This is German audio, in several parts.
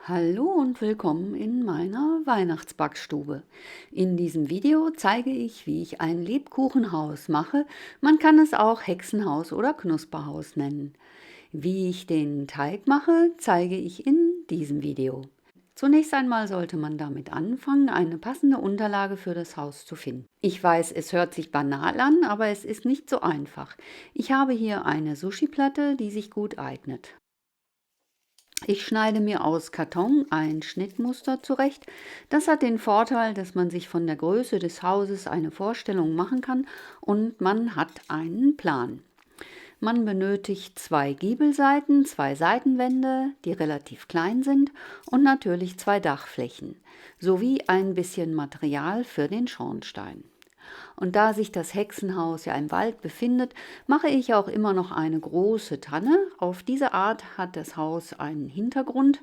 Hallo und willkommen in meiner Weihnachtsbackstube. In diesem Video zeige ich, wie ich ein Lebkuchenhaus mache. Man kann es auch Hexenhaus oder Knusperhaus nennen. Wie ich den Teig mache, zeige ich in diesem Video. Zunächst einmal sollte man damit anfangen, eine passende Unterlage für das Haus zu finden. Ich weiß, es hört sich banal an, aber es ist nicht so einfach. Ich habe hier eine Sushi-Platte, die sich gut eignet. Ich schneide mir aus Karton ein Schnittmuster zurecht. Das hat den Vorteil, dass man sich von der Größe des Hauses eine Vorstellung machen kann und man hat einen Plan. Man benötigt 2 Giebelseiten, 2 Seitenwände, die relativ klein sind, und natürlich 2 Dachflächen, sowie ein bisschen Material für den Schornstein. Und da sich das Hexenhaus ja im Wald befindet, mache ich auch immer noch eine große Tanne. Auf diese Art hat das Haus einen Hintergrund.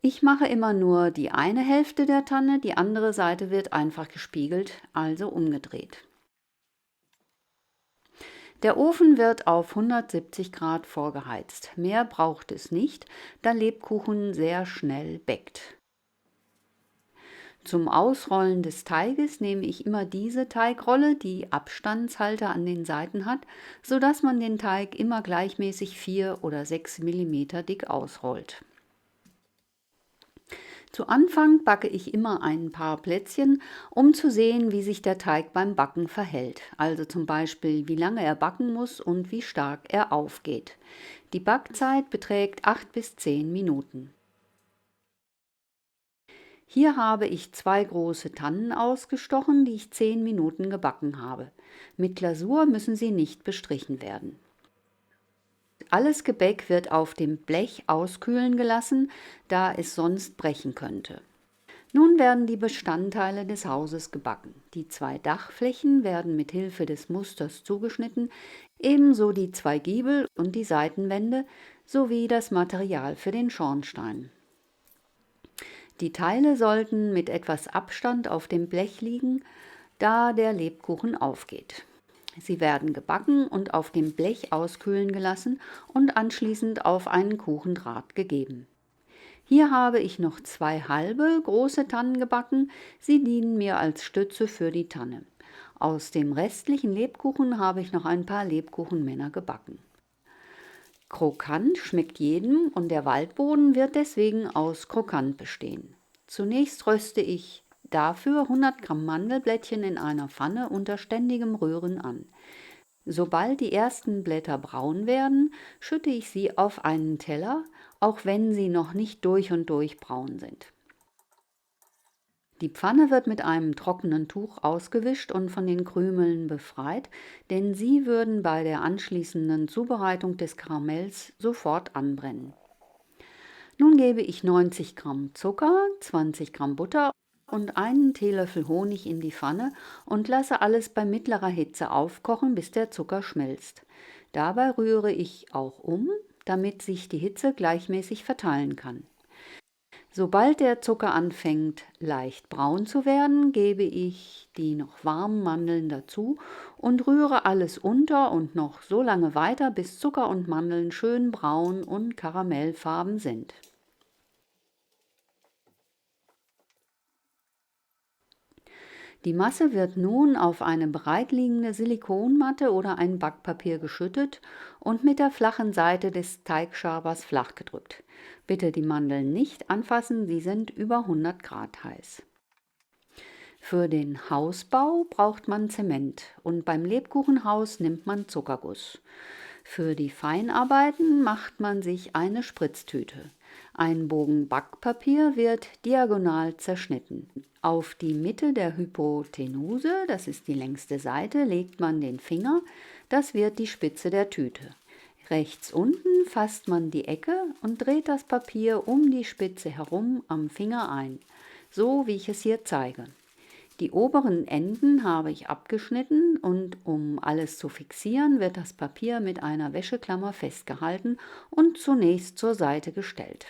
Ich mache immer nur die eine Hälfte der Tanne, die andere Seite wird einfach gespiegelt, also umgedreht. Der Ofen wird auf 170 Grad vorgeheizt. Mehr braucht es nicht, da Lebkuchen sehr schnell bäckt. Zum Ausrollen des Teiges nehme ich immer diese Teigrolle, die Abstandshalter an den Seiten hat, sodass man den Teig immer gleichmäßig 4 oder 6 mm dick ausrollt. Zu Anfang backe ich immer ein paar Plätzchen, um zu sehen, wie sich der Teig beim Backen verhält. Also zum Beispiel, wie lange er backen muss und wie stark er aufgeht. Die Backzeit beträgt 8 bis 10 Minuten. Hier habe ich 2 große Tannen ausgestochen, die ich 10 Minuten gebacken habe. Mit Glasur müssen sie nicht bestrichen werden. Alles Gebäck wird auf dem Blech auskühlen gelassen, da es sonst brechen könnte. Nun werden die Bestandteile des Hauses gebacken. Die 2 Dachflächen werden mit Hilfe des Musters zugeschnitten, ebenso die 2 Giebel und die Seitenwände sowie das Material für den Schornstein. Die Teile sollten mit etwas Abstand auf dem Blech liegen, da der Lebkuchen aufgeht. Sie werden gebacken und auf dem Blech auskühlen gelassen und anschließend auf einen Kuchendraht gegeben. Hier habe ich noch 2 halbe große Tannen gebacken, sie dienen mir als Stütze für die Tanne. Aus dem restlichen Lebkuchen habe ich noch ein paar Lebkuchenmänner gebacken. Krokant schmeckt jedem und der Waldboden wird deswegen aus Krokant bestehen. Zunächst röste ich dafür 100 Gramm Mandelblättchen in einer Pfanne unter ständigem Rühren an. Sobald die ersten Blätter braun werden, schütte ich sie auf einen Teller, auch wenn sie noch nicht durch und durch braun sind. Die Pfanne wird mit einem trockenen Tuch ausgewischt und von den Krümeln befreit, denn sie würden bei der anschließenden Zubereitung des Karamells sofort anbrennen. Nun gebe ich 90 Gramm Zucker, 20 Gramm Butter und einen Teelöffel Honig in die Pfanne und lasse alles bei mittlerer Hitze aufkochen, bis der Zucker schmilzt. Dabei rühre ich auch um, damit sich die Hitze gleichmäßig verteilen kann. Sobald der Zucker anfängt leicht braun zu werden, gebe ich die noch warmen Mandeln dazu und rühre alles unter und noch so lange weiter, bis Zucker und Mandeln schön braun und karamellfarben sind. Die Masse wird nun auf eine bereitliegende Silikonmatte oder ein Backpapier geschüttet und mit der flachen Seite des Teigschabers flach gedrückt. Bitte die Mandeln nicht anfassen, sie sind über 100 Grad heiß. Für den Hausbau braucht man Zement und beim Lebkuchenhaus nimmt man Zuckerguss. Für die Feinarbeiten macht man sich eine Spritztüte. Ein Bogen Backpapier wird diagonal zerschnitten. Auf die Mitte der Hypotenuse, das ist die längste Seite, legt man den Finger, das wird die Spitze der Tüte. Rechts unten fasst man die Ecke und dreht das Papier um die Spitze herum am Finger ein, so wie ich es hier zeige. Die oberen Enden habe ich abgeschnitten und um alles zu fixieren, wird das Papier mit einer Wäscheklammer festgehalten und zunächst zur Seite gestellt.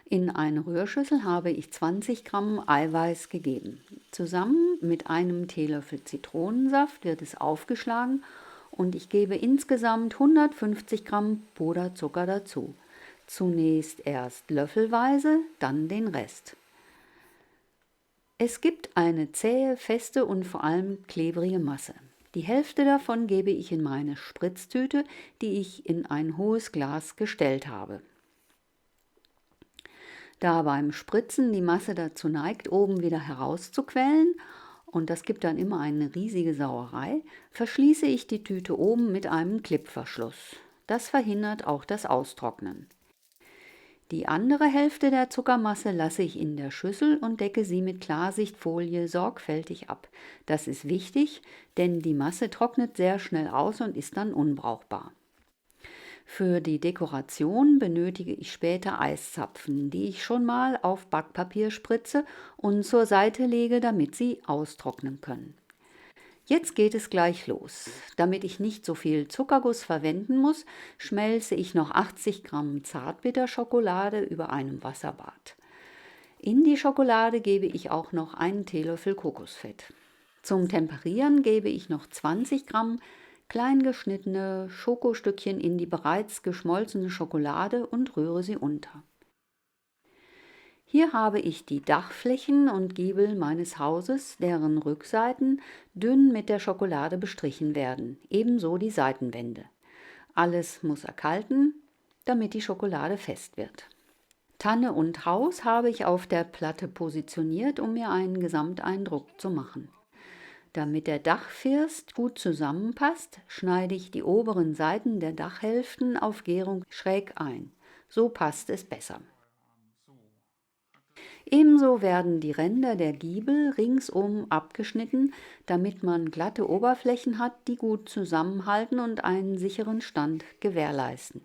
In eine Rührschüssel habe ich 20 Gramm Eiweiß gegeben. Zusammen mit einem Teelöffel Zitronensaft wird es aufgeschlagen und ich gebe insgesamt 150 Gramm Puderzucker dazu. Zunächst erst löffelweise, dann den Rest. Es gibt eine zähe, feste und vor allem klebrige Masse. Die Hälfte davon gebe ich in meine Spritztüte, die ich in ein hohes Glas gestellt habe. Da beim Spritzen die Masse dazu neigt, oben wieder herauszuquellen, und das gibt dann immer eine riesige Sauerei, verschließe ich die Tüte oben mit einem Klippverschluss. Das verhindert auch das Austrocknen. Die andere Hälfte der Zuckermasse lasse ich in der Schüssel und decke sie mit Klarsichtfolie sorgfältig ab. Das ist wichtig, denn die Masse trocknet sehr schnell aus und ist dann unbrauchbar. Für die Dekoration benötige ich später Eiszapfen, die ich schon mal auf Backpapier spritze und zur Seite lege, damit sie austrocknen können. Jetzt geht es gleich los. Damit ich nicht so viel Zuckerguss verwenden muss, schmelze ich noch 80 Gramm Zartbitterschokolade über einem Wasserbad. In die Schokolade gebe ich auch noch einen Teelöffel Kokosfett. Zum Temperieren gebe ich noch 20 Gramm klein geschnittene Schokostückchen in die bereits geschmolzene Schokolade und rühre sie unter. Hier habe ich die Dachflächen und Giebel meines Hauses, deren Rückseiten dünn mit der Schokolade bestrichen werden, ebenso die Seitenwände. Alles muss erkalten, damit die Schokolade fest wird. Tanne und Haus habe ich auf der Platte positioniert, um mir einen Gesamteindruck zu machen. Damit der Dachfirst gut zusammenpasst, schneide ich die oberen Seiten der Dachhälften auf Gärung schräg ein. So passt es besser. Ebenso werden die Ränder der Giebel ringsum abgeschnitten, damit man glatte Oberflächen hat, die gut zusammenhalten und einen sicheren Stand gewährleisten.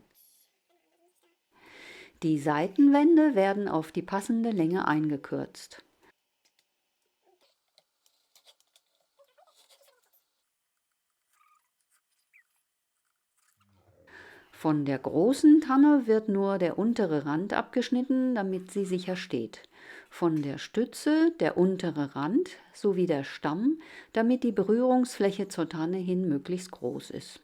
Die Seitenwände werden auf die passende Länge eingekürzt. Von der großen Tanne wird nur der untere Rand abgeschnitten, damit sie sicher steht. Von der Stütze der untere Rand sowie der Stamm, damit die Berührungsfläche zur Tanne hin möglichst groß ist.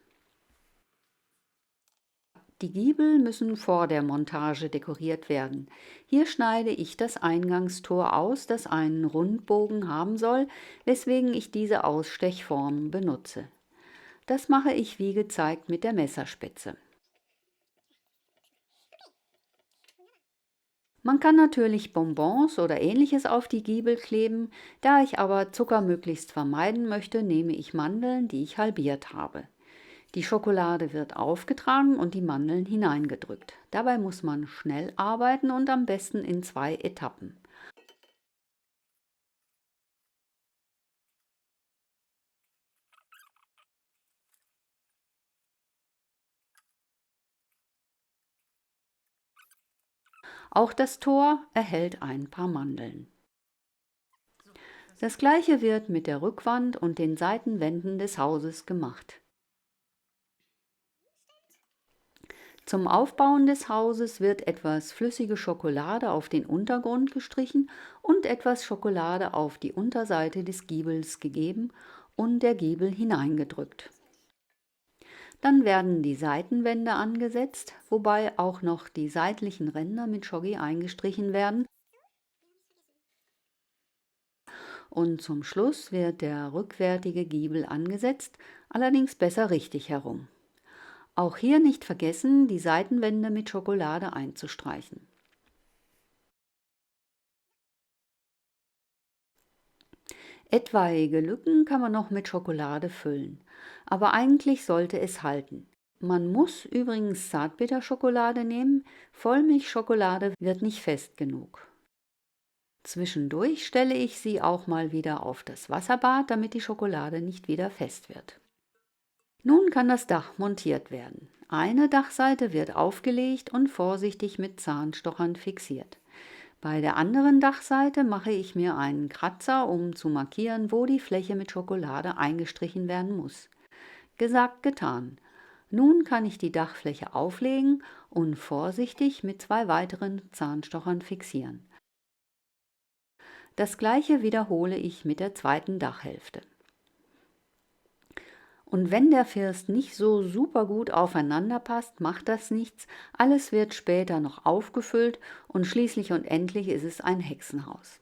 Die Giebel müssen vor der Montage dekoriert werden. Hier schneide ich das Eingangstor aus, das einen Rundbogen haben soll, weswegen ich diese Ausstechform benutze. Das mache ich wie gezeigt mit der Messerspitze. Man kann natürlich Bonbons oder Ähnliches auf die Giebel kleben, da ich aber Zucker möglichst vermeiden möchte, nehme ich Mandeln, die ich halbiert habe. Die Schokolade wird aufgetragen und die Mandeln hineingedrückt. Dabei muss man schnell arbeiten und am besten in 2 Etappen. Auch das Tor erhält ein paar Mandeln. Das gleiche wird mit der Rückwand und den Seitenwänden des Hauses gemacht. Zum Aufbauen des Hauses wird etwas flüssige Schokolade auf den Untergrund gestrichen und etwas Schokolade auf die Unterseite des Giebels gegeben und der Giebel hineingedrückt. Dann werden die Seitenwände angesetzt, wobei auch noch die seitlichen Ränder mit Schoki eingestrichen werden. Und zum Schluss wird der rückwärtige Giebel angesetzt, allerdings besser richtig herum. Auch hier nicht vergessen, die Seitenwände mit Schokolade einzustreichen. Etwaige Lücken kann man noch mit Schokolade füllen, aber eigentlich sollte es halten. Man muss übrigens Zartbitterschokolade nehmen, Vollmilchschokolade wird nicht fest genug. Zwischendurch stelle ich sie auch mal wieder auf das Wasserbad, damit die Schokolade nicht wieder fest wird. Nun kann das Dach montiert werden. Eine Dachseite wird aufgelegt und vorsichtig mit Zahnstochern fixiert. Bei der anderen Dachseite mache ich mir einen Kratzer, um zu markieren, wo die Fläche mit Schokolade eingestrichen werden muss. Gesagt, getan. Nun kann ich die Dachfläche auflegen und vorsichtig mit 2 weiteren Zahnstochern fixieren. Das gleiche wiederhole ich mit der zweiten Dachhälfte. Und wenn der First nicht so super gut aufeinander passt, macht das nichts. Alles wird später noch aufgefüllt und schließlich und endlich ist es ein Hexenhaus.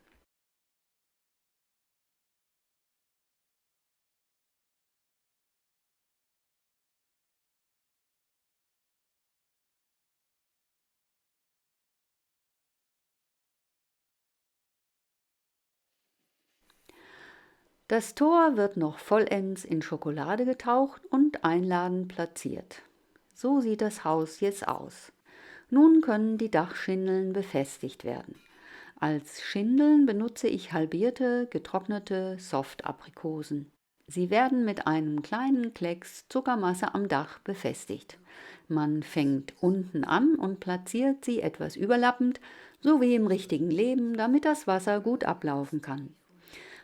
Das Tor wird noch vollends in Schokolade getaucht und einladend platziert. So sieht das Haus jetzt aus. Nun können die Dachschindeln befestigt werden. Als Schindeln benutze ich halbierte, getrocknete Softaprikosen. Sie werden mit einem kleinen Klecks Zuckermasse am Dach befestigt. Man fängt unten an und platziert sie etwas überlappend, so wie im richtigen Leben, damit das Wasser gut ablaufen kann.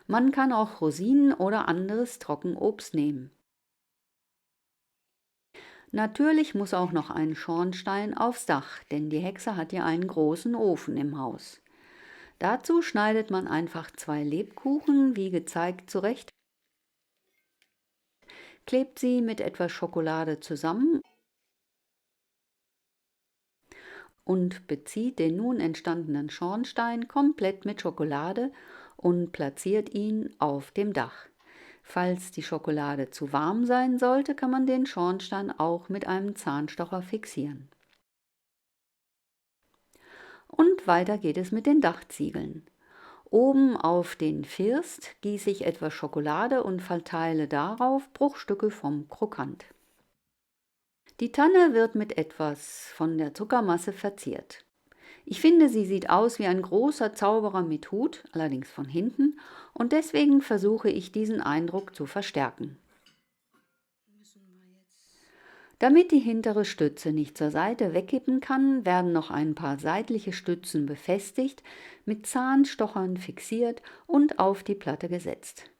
Man kann auch Rosinen oder anderes Trockenobst nehmen. Natürlich muss auch noch ein Schornstein aufs Dach, denn die Hexe hat ja einen großen Ofen im Haus. Dazu schneidet man einfach 2 Lebkuchen, wie gezeigt, zurecht, klebt sie mit etwas Schokolade zusammen und bezieht den nun entstandenen Schornstein komplett mit Schokolade und platziert ihn auf dem Dach. Falls die Schokolade zu warm sein sollte, kann man den Schornstein auch mit einem Zahnstocher fixieren. Und weiter geht es mit den Dachziegeln. Oben auf den First gieße ich etwas Schokolade und verteile darauf Bruchstücke vom Krokant. Die Tanne wird mit etwas von der Zuckermasse verziert. Ich finde, sie sieht aus wie ein großer Zauberer mit Hut, allerdings von hinten, und deswegen versuche ich diesen Eindruck zu verstärken. Damit die hintere Stütze nicht zur Seite wegkippen kann, werden noch ein paar seitliche Stützen befestigt, mit Zahnstochern fixiert und auf die Platte gesetzt.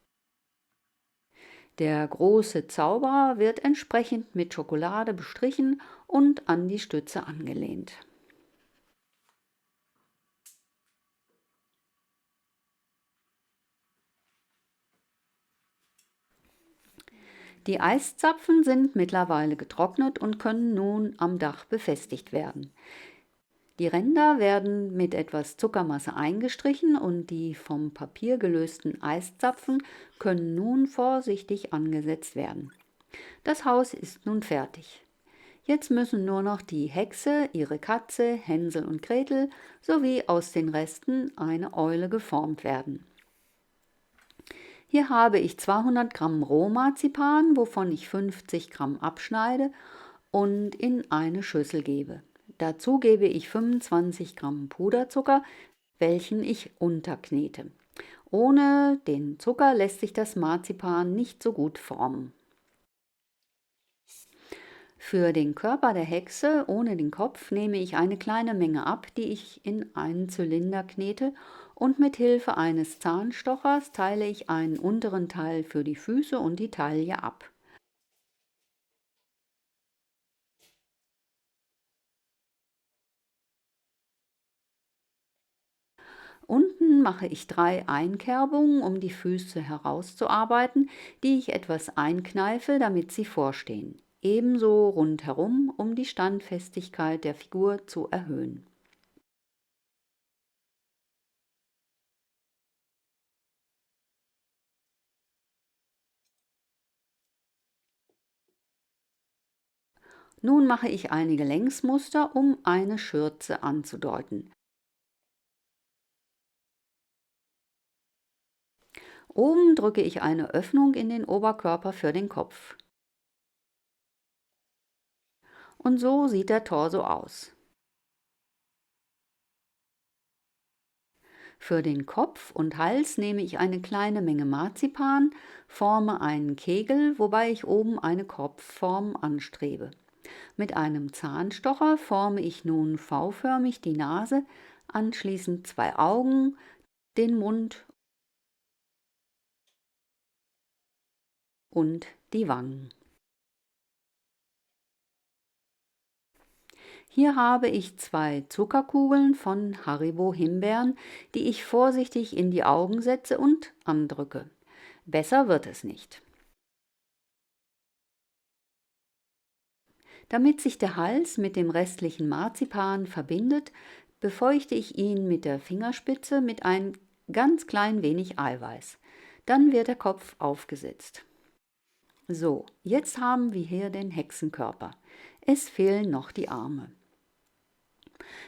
Der große Zauberer wird entsprechend mit Schokolade bestrichen und an die Stütze angelehnt. Die Eiszapfen sind mittlerweile getrocknet und können nun am Dach befestigt werden. Die Ränder werden mit etwas Zuckermasse eingestrichen und die vom Papier gelösten Eiszapfen können nun vorsichtig angesetzt werden. Das Haus ist nun fertig. Jetzt müssen nur noch die Hexe, ihre Katze, Hänsel und Gretel sowie aus den Resten eine Eule geformt werden. Hier habe ich 200 Gramm Rohmarzipan, wovon ich 50 Gramm abschneide und in eine Schüssel gebe. Dazu gebe ich 25 Gramm Puderzucker, welchen ich unterknete. Ohne den Zucker lässt sich das Marzipan nicht so gut formen. Für den Körper der Hexe ohne den Kopf nehme ich eine kleine Menge ab, die ich in einen Zylinder knete, und mit Hilfe eines Zahnstochers teile ich einen unteren Teil für die Füße und die Taille ab. Unten mache ich 3 Einkerbungen, um die Füße herauszuarbeiten, die ich etwas einkneife, damit sie vorstehen. Ebenso rundherum, um die Standfestigkeit der Figur zu erhöhen. Nun mache ich einige Längsmuster, um eine Schürze anzudeuten. Oben drücke ich eine Öffnung in den Oberkörper für den Kopf. Und so sieht der Torso aus. Für den Kopf und Hals nehme ich eine kleine Menge Marzipan, forme einen Kegel, wobei ich oben eine Kopfform anstrebe. Mit einem Zahnstocher forme ich nun V-förmig die Nase, anschließend 2 Augen, den Mund und die Wangen. Hier habe ich 2 Zuckerkugeln von Haribo Himbeeren, die ich vorsichtig in die Augen setze und andrücke. Besser wird es nicht. Damit sich der Hals mit dem restlichen Marzipan verbindet, befeuchte ich ihn mit der Fingerspitze mit ein ganz klein wenig Eiweiß. Dann wird der Kopf aufgesetzt. So, jetzt haben wir hier den Hexenkörper. Es fehlen noch die Arme.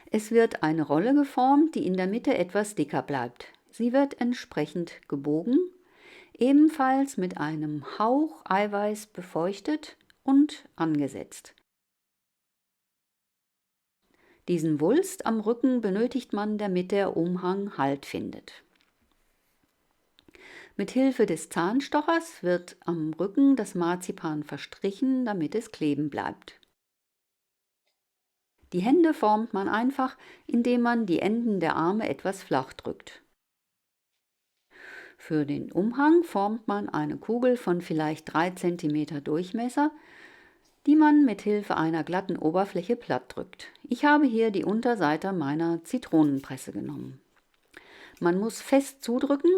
Es wird eine Rolle geformt, die in der Mitte etwas dicker bleibt. Sie wird entsprechend gebogen, ebenfalls mit einem Hauch Eiweiß befeuchtet und angesetzt. Diesen Wulst am Rücken benötigt man, damit der Umhang Halt findet. Mit Hilfe des Zahnstochers wird am Rücken das Marzipan verstrichen, damit es kleben bleibt. Die Hände formt man einfach, indem man die Enden der Arme etwas flach drückt. Für den Umhang formt man eine Kugel von vielleicht 3 cm Durchmesser, die man mit Hilfe einer glatten Oberfläche platt drückt. Ich habe hier die Unterseite meiner Zitronenpresse genommen. Man muss fest zudrücken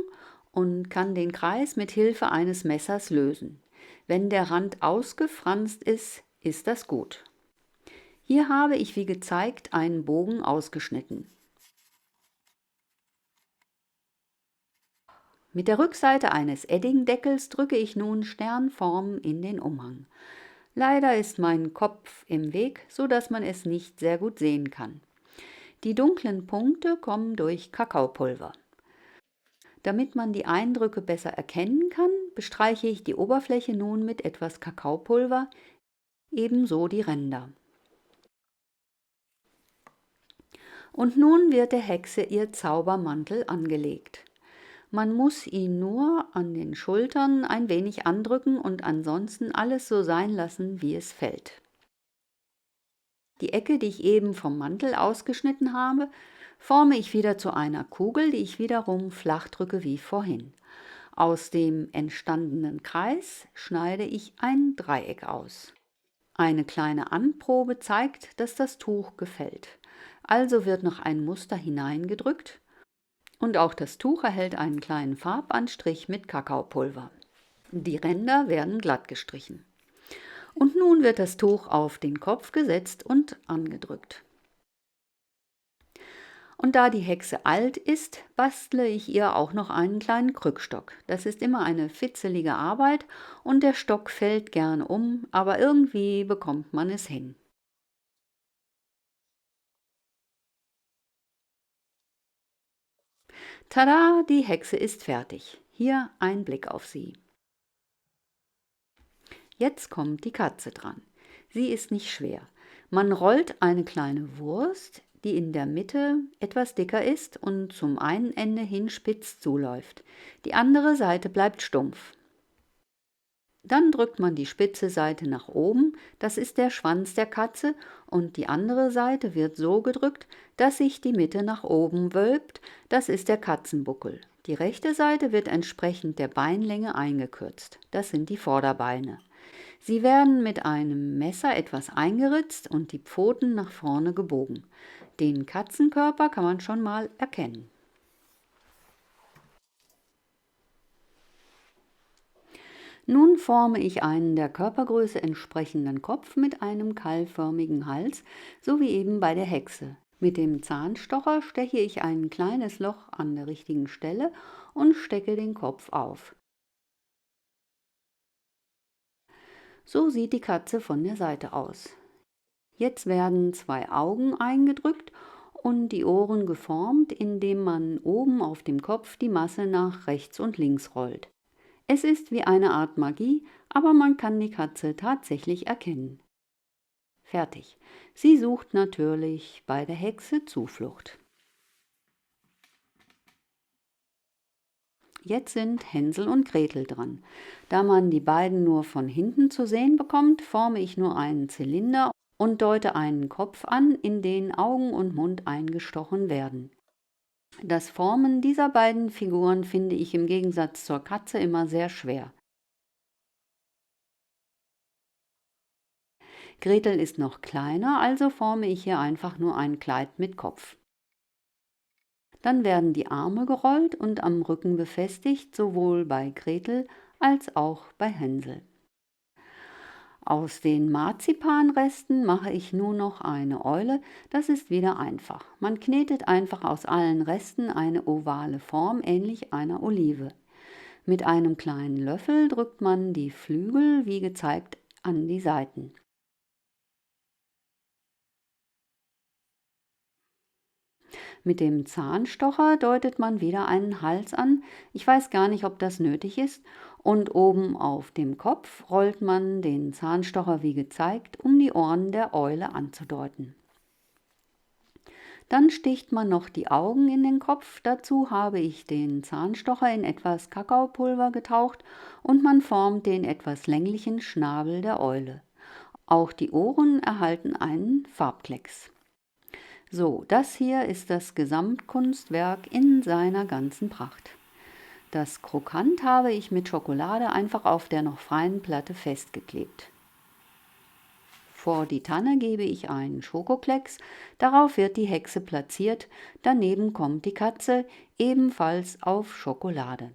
und kann den Kreis mit Hilfe eines Messers lösen. Wenn der Rand ausgefranst ist, ist das gut. Hier habe ich wie gezeigt einen Bogen ausgeschnitten. Mit der Rückseite eines Eddingdeckels drücke ich nun Sternformen in den Umhang. Leider ist mein Kopf im Weg, so dass man es nicht sehr gut sehen kann. Die dunklen Punkte kommen durch Kakaopulver. Damit man die Eindrücke besser erkennen kann, bestreiche ich die Oberfläche nun mit etwas Kakaopulver, ebenso die Ränder. Und nun wird der Hexe ihr Zaubermantel angelegt. Man muss ihn nur an den Schultern ein wenig andrücken und ansonsten alles so sein lassen, wie es fällt. Die Ecke, die ich eben vom Mantel ausgeschnitten habe, forme ich wieder zu einer Kugel, die ich wiederum flach drücke wie vorhin. Aus dem entstandenen Kreis schneide ich ein Dreieck aus. Eine kleine Anprobe zeigt, dass das Tuch gefällt. Also wird noch ein Muster hineingedrückt und auch das Tuch erhält einen kleinen Farbanstrich mit Kakaopulver. Die Ränder werden glatt gestrichen. Und nun wird das Tuch auf den Kopf gesetzt und angedrückt. Und da die Hexe alt ist, bastle ich ihr auch noch einen kleinen Krückstock. Das ist immer eine fitzelige Arbeit und der Stock fällt gern um, aber irgendwie bekommt man es hin. Tada, die Hexe ist fertig. Hier ein Blick auf sie. Jetzt kommt die Katze dran. Sie ist nicht schwer. Man rollt eine kleine Wurst, die in der Mitte etwas dicker ist und zum einen Ende hin spitz zuläuft. Die andere Seite bleibt stumpf. Dann drückt man die spitze Seite nach oben, das ist der Schwanz der Katze, und die andere Seite wird so gedrückt, dass sich die Mitte nach oben wölbt, das ist der Katzenbuckel. Die rechte Seite wird entsprechend der Beinlänge eingekürzt, das sind die Vorderbeine. Sie werden mit einem Messer etwas eingeritzt und die Pfoten nach vorne gebogen. Den Katzenkörper kann man schon mal erkennen. Nun forme ich einen der Körpergröße entsprechenden Kopf mit einem keilförmigen Hals, so wie eben bei der Hexe. Mit dem Zahnstocher steche ich ein kleines Loch an der richtigen Stelle und stecke den Kopf auf. So sieht die Katze von der Seite aus. Jetzt werden 2 Augen eingedrückt und die Ohren geformt, indem man oben auf dem Kopf die Masse nach rechts und links rollt. Es ist wie eine Art Magie, aber man kann die Katze tatsächlich erkennen. Fertig. Sie sucht natürlich bei der Hexe Zuflucht. Jetzt sind Hänsel und Gretel dran. Da man die beiden nur von hinten zu sehen bekommt, forme ich nur einen Zylinder und deute einen Kopf an, in den Augen und Mund eingestochen werden. Das Formen dieser beiden Figuren finde ich im Gegensatz zur Katze immer sehr schwer. Gretel ist noch kleiner, also forme ich hier einfach nur ein Kleid mit Kopf. Dann werden die Arme gerollt und am Rücken befestigt, sowohl bei Gretel als auch bei Hänsel. Aus den Marzipanresten mache ich nur noch eine Eule, das ist wieder einfach. Man knetet einfach aus allen Resten eine ovale Form, ähnlich einer Olive. Mit einem kleinen Löffel drückt man die Flügel, wie gezeigt, an die Seiten. Mit dem Zahnstocher deutet man wieder einen Hals an, ich weiß gar nicht, ob das nötig ist, und oben auf dem Kopf rollt man den Zahnstocher wie gezeigt, um die Ohren der Eule anzudeuten. Dann sticht man noch die Augen in den Kopf, dazu habe ich den Zahnstocher in etwas Kakaopulver getaucht und man formt den etwas länglichen Schnabel der Eule. Auch die Ohren erhalten einen Farbklecks. So, das hier ist das Gesamtkunstwerk in seiner ganzen Pracht. Das Krokant habe ich mit Schokolade einfach auf der noch freien Platte festgeklebt. Vor die Tanne gebe ich einen Schokoklecks, darauf wird die Hexe platziert, daneben kommt die Katze, ebenfalls auf Schokolade.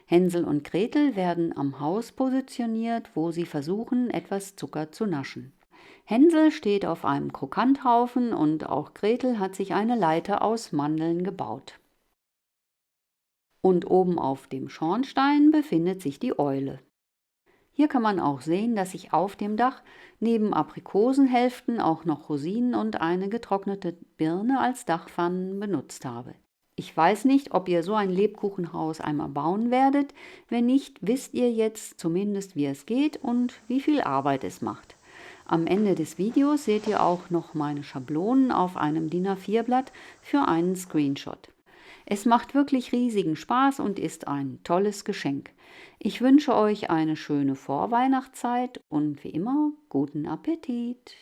Hänsel und Gretel werden am Haus positioniert, wo sie versuchen, etwas Zucker zu naschen. Hänsel steht auf einem Krokanthaufen und auch Gretel hat sich eine Leiter aus Mandeln gebaut. Und oben auf dem Schornstein befindet sich die Eule. Hier kann man auch sehen, dass ich auf dem Dach neben Aprikosenhälften auch noch Rosinen und eine getrocknete Birne als Dachpfannen benutzt habe. Ich weiß nicht, ob ihr so ein Lebkuchenhaus einmal bauen werdet. Wenn nicht, wisst ihr jetzt zumindest, wie es geht und wie viel Arbeit es macht. Am Ende des Videos seht ihr auch noch meine Schablonen auf einem DIN A4-Blatt für einen Screenshot. Es macht wirklich riesigen Spaß und ist ein tolles Geschenk. Ich wünsche euch eine schöne Vorweihnachtszeit und wie immer guten Appetit!